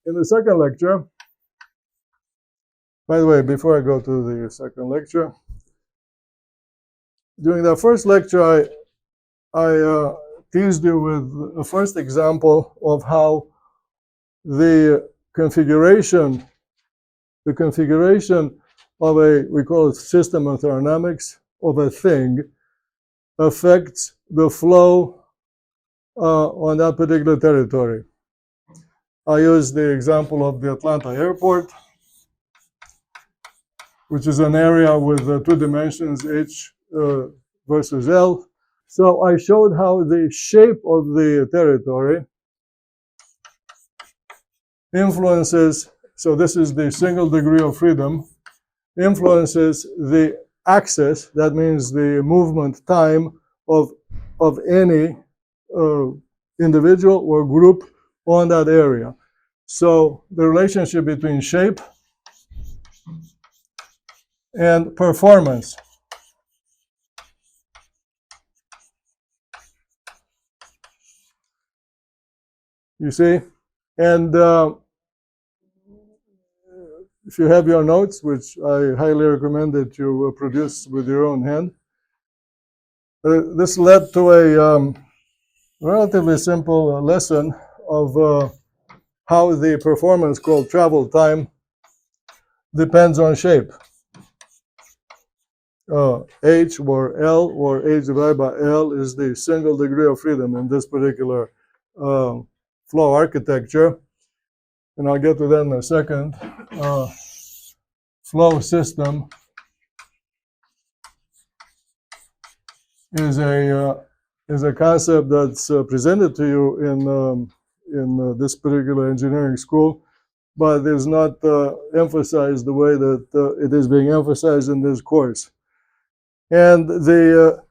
In the second lecture, by the way, before I go to the second lecture, during the first lecture, I teased you with the first example of how the configuration of a, we call it system of thermodynamics, of a thing affects the flow on that particular territory. I use the example of the Atlanta airport, which is an area with 2 dimensions, h versus L. So I showed how the shape of the territory influences, so this is the single degree of freedom, influences the axis, that means the movement time of any individual or group on that area. So the relationship between shape and performance. You see? And if you have your notes, which I highly recommend that you produce with your own hand, this led to a relatively simple lesson of how the performance called travel time depends on shape. H or L or H divided by L is the single degree of freedom in this particular flow architecture. And I'll get to that in a second. Flow system is a concept that's presented to you in this particular engineering school, but is not emphasized the way that it is being emphasized in this course. And the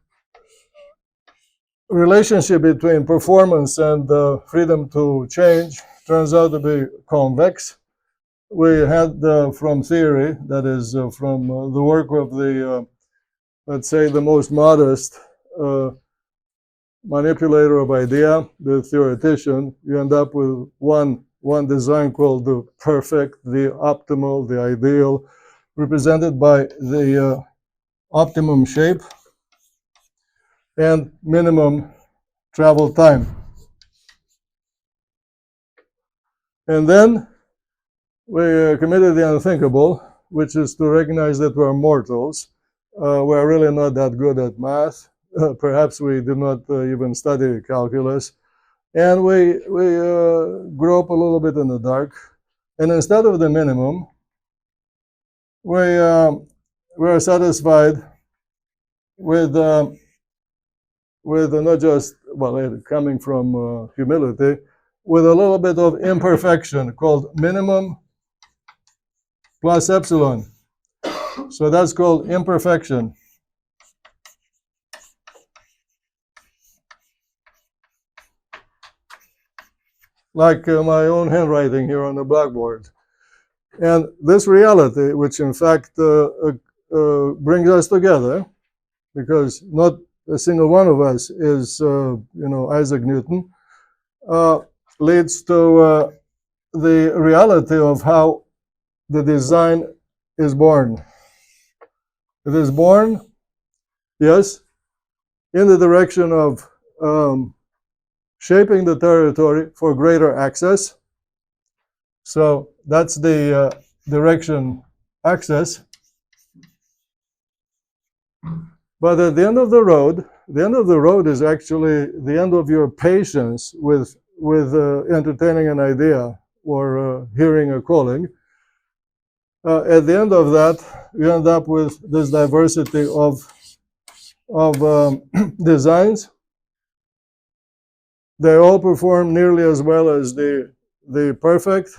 relationship between performance and freedom to change turns out to be convex. We had from theory, that is from the work of the, let's say, the most modest manipulator of idea, the theoretician, you end up with one design called the perfect, the optimal, the ideal, represented by the optimum shape and minimum travel time. And then we committed the unthinkable, which is to recognize that we're mortals. We're really not that good at math. Perhaps we did not even study calculus. And we grew up a little bit in the dark. And instead of the minimum, we are satisfied with not just, well, coming from humility, with a little bit of imperfection called minimum plus epsilon. So that's called imperfection. Like my own handwriting here on the blackboard. And this reality, which in fact brings us together, because not a single one of us is, Isaac Newton, leads to the reality of how the design is born. It is born, yes, in the direction of shaping the territory for greater access. So that's the direction access. But at the end of the road is actually the end of your patience with entertaining an idea or hearing a calling. At the end of that, you end up with this diversity of designs. They all perform nearly as well as the perfect.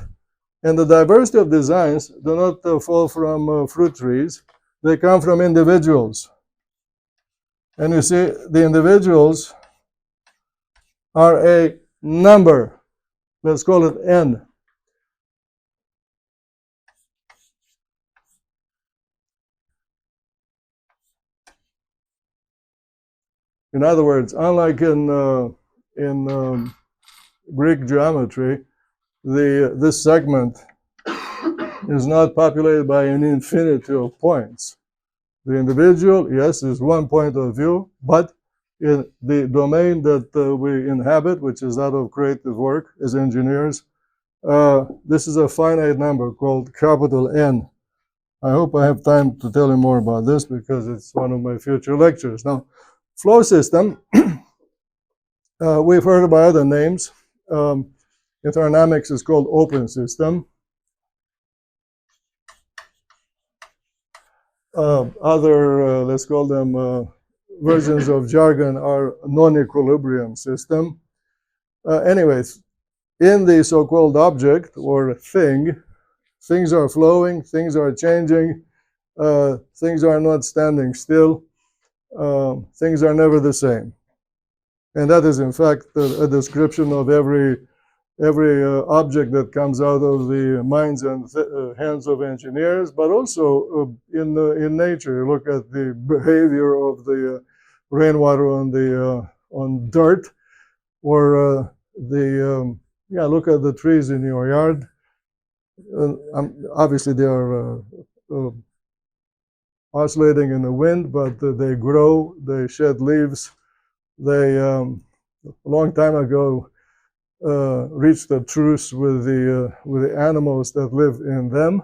And the diversity of designs do not fall from fruit trees. They come from individuals. And you see, the individuals are a number. Let's call it N. In other words, unlike in Greek geometry, this segment is not populated by an infinity of points. The individual, yes, is one point of view, but in the domain that we inhabit, which is that of creative work as engineers, this is a finite number called capital N. I hope I have time to tell you more about this because it's one of my future lectures. Now, flow system, we've heard about other names. In thermodynamics, it's called open system. Other, let's call them versions of jargon, are non-equilibrium system. Anyways, in the so-called object or thing, things are flowing, things are changing, things are not standing still, things are never the same. And that is, in fact, a description of every object that comes out of the minds and hands of engineers, but also in nature. You look at the behavior of the rainwater on dirt, or look at the trees in your yard. Obviously, they are oscillating in the wind, but they grow, they shed leaves. They, a long time ago, reached a truce with the animals that live in them,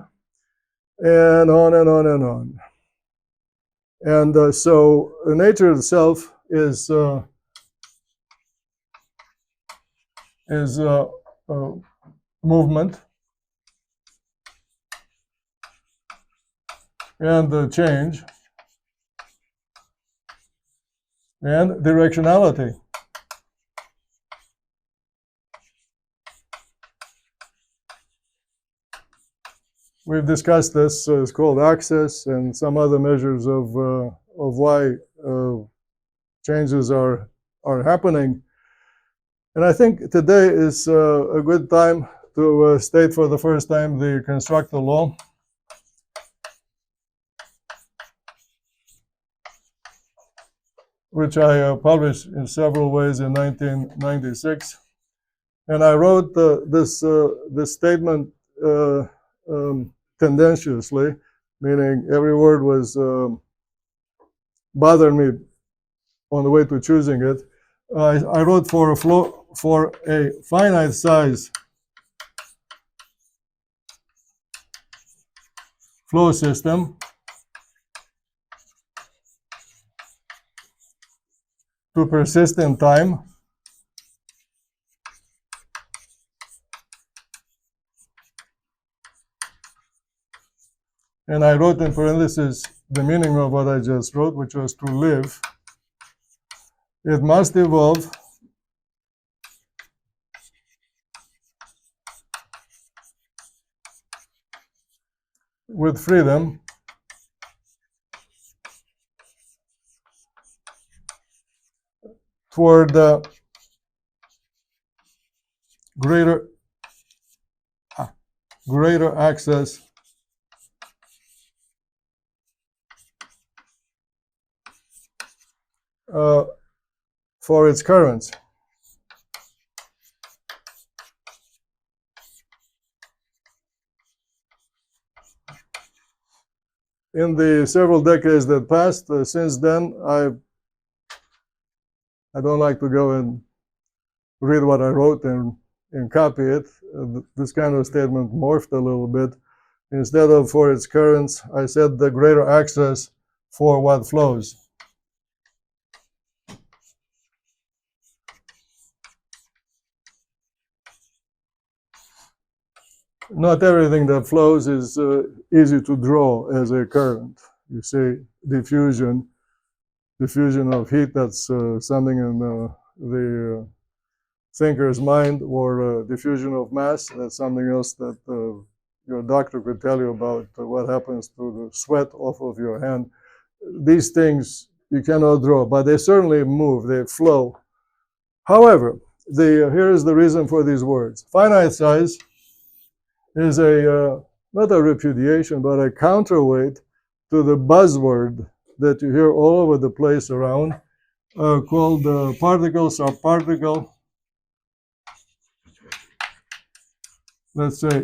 and on and on and on. And so nature itself is movement and change and directionality. We've discussed this. It's called access and some other measures of why changes are happening. And I think today is a good time to state for the first time the Constructal law. Which I published in several ways in 1996. And I wrote this statement tendentiously, meaning every word was bothering me on the way to choosing it. I wrote for a finite size flow system to persist in time. And I wrote in parentheses the meaning of what I just wrote, which was to live. It must evolve with freedom toward greater access for its currents. In the several decades that passed since then, I don't like to go and read what I wrote and copy it. This kind of statement morphed a little bit. Instead of for its currents, I said the greater access for what flows. Not everything that flows is easy to draw as a current. You see, diffusion of heat, that's something in the thinker's mind, or diffusion of mass, that's something else that your doctor could tell you about what happens to the sweat off of your hand. These things you cannot draw, but they certainly move, they flow. However, here is the reason for these words. Finite size is not a repudiation, but a counterweight to the buzzword that you hear all over the place around, called particle, subparticle, let's say,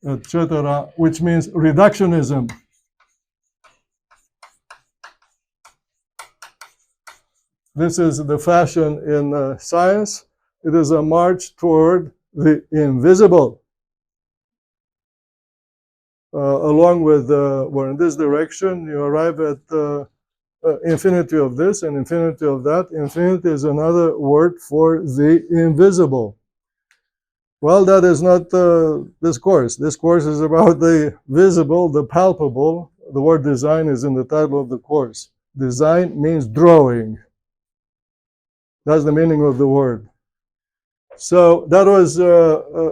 etc., which means reductionism. This is the fashion in science. It is a march toward the invisible. Along with, or in this direction, you arrive at infinity of this and infinity of that. Infinity is another word for the invisible. Well, that is not this course. This course is about the visible, the palpable. The word design is in the title of the course. Design means drawing. That's the meaning of the word. So that was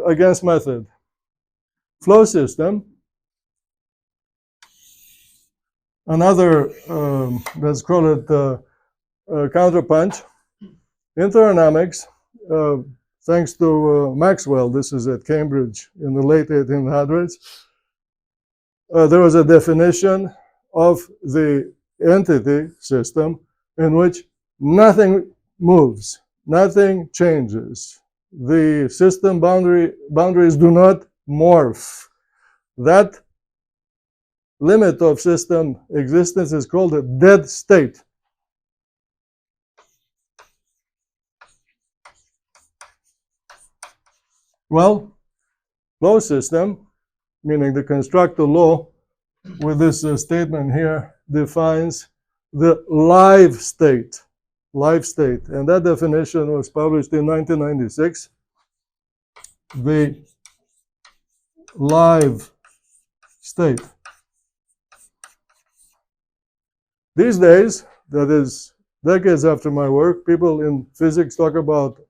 against method. Flow system. Another, let's call it counterpunch. In thermodynamics, thanks to Maxwell, this is at Cambridge in the late 1800s, there was a definition of the entity system in which nothing moves, nothing changes. The system boundaries do not morph. That limit of system existence is called a dead state. Well, flow system, meaning the Constructal law, with this statement here, defines the live state. Live state. And that definition was published in 1996. The live state. These days, that is decades after my work, people in physics talk about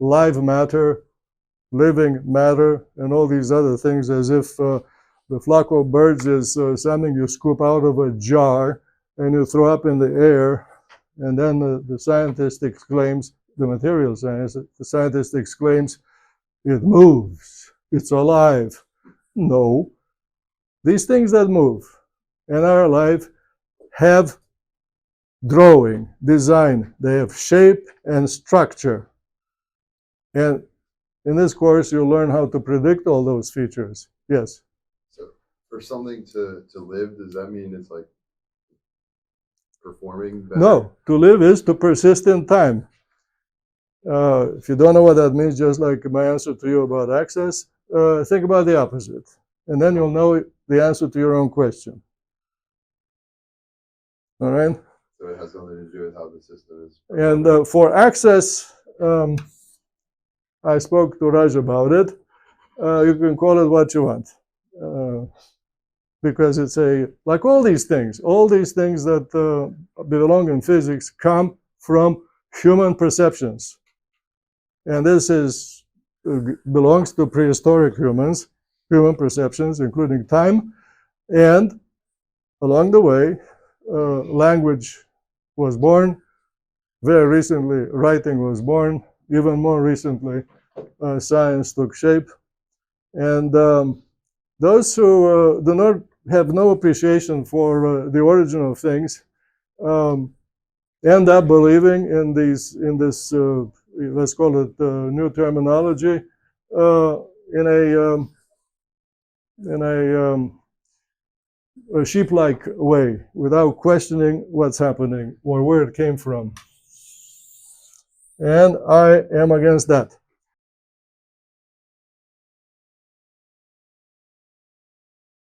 live matter, living matter, and all these other things as if the flock of birds is something you scoop out of a jar and you throw up in the air, and then the scientist exclaims, the material science, the scientist exclaims, it moves, it's alive. No. These things that move and are alive have drawing, design. They have shape and structure. And in this course, you'll learn how to predict all those features. Yes? So for something to live, does that mean it's like performing better? No. To live is to persist in time. If you don't know what that means, just like my answer to you about access, think about the opposite. And then you'll know the answer to your own question. All right? So it has something to do with how the system is. And for access, I spoke to Raj about it. You can call it what you want. Because it's like all these things that belong in physics come from human perceptions. And this belongs to prehistoric humans, human perceptions, including time. And along the way, language was born. Very recently, writing was born. Even more recently, science took shape. And those who do not have no appreciation for the origin of things end up believing in this, let's call it new terminology, in a sheep-like way, without questioning what's happening or where it came from. And I am against that.